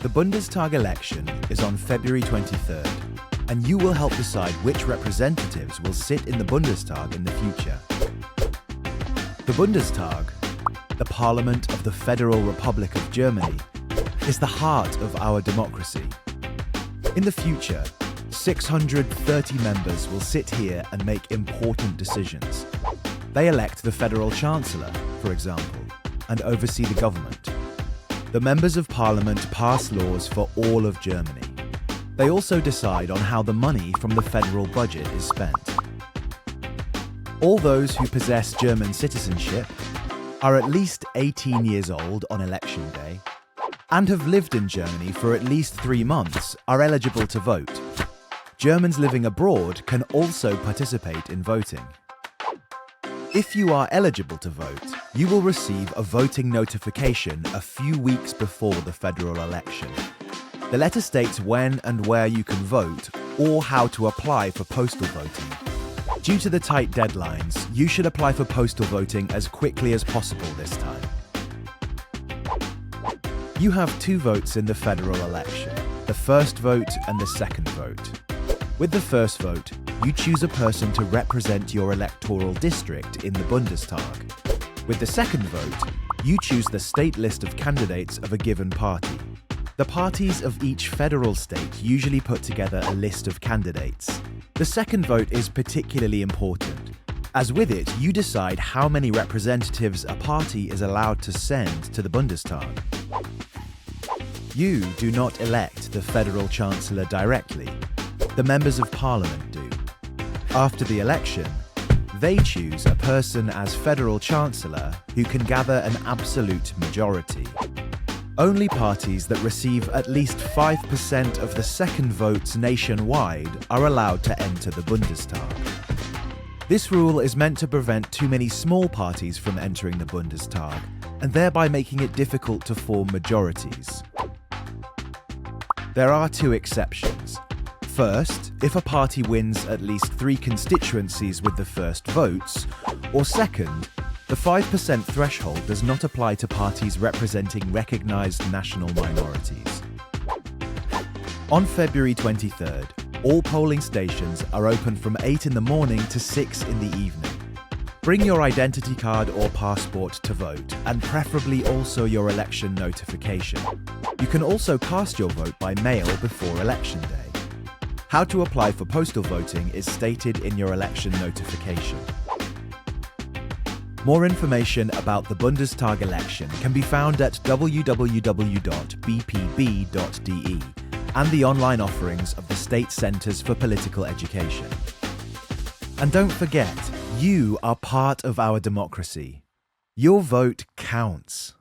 The Bundestag election is on February 23rd, and you will help decide which representatives will sit in the Bundestag in the future. The Bundestag, the Parliament of the Federal Republic of Germany, is the heart of our democracy. In the future, 630 members will sit here and make important decisions. They elect the Federal Chancellor, for example, and oversee the government. The members of Parliament pass laws for all of Germany. They also decide on how the money from the federal budget is spent. All those who possess German citizenship, are at least 18 years old on election day, and have lived in Germany for at least 3 months are eligible to vote. Germans living abroad can also participate in voting. If you are eligible to vote, you will receive a voting notification a few weeks before the federal election. The letter states when and where you can vote or how to apply for postal voting. Due to the tight deadlines, you should apply for postal voting as quickly as possible this time. You have 2 votes in the federal election, the first vote and the second vote. With the first vote, you choose a person to represent your electoral district in the Bundestag. With the second vote, you choose the state list of candidates of a given party. The parties of each federal state usually put together a list of candidates. The second vote is particularly important, as with it you decide how many representatives a party is allowed to send to the Bundestag. You do not elect the Federal Chancellor directly. The members of Parliament do. After the election, they choose a person as Federal Chancellor who can gather an absolute majority. Only parties that receive at least 5% of the second votes nationwide are allowed to enter the Bundestag. This rule is meant to prevent too many small parties from entering the Bundestag, and thereby making it difficult to form majorities. There are 2 exceptions. First, if a party wins at least 3 constituencies with the first votes, or second, the 5% threshold does not apply to parties representing recognized national minorities. On February 23rd, all polling stations are open from 8 in the morning to 6 in the evening. Bring your identity card or passport to vote, and preferably also your election notification. You can also cast your vote by mail before election day. How to apply for postal voting is stated in your election notification. More information about the Bundestag election can be found at www.bpb.de and the online offerings of the State Centres for Political Education. And don't forget, you are part of our democracy. Your vote counts.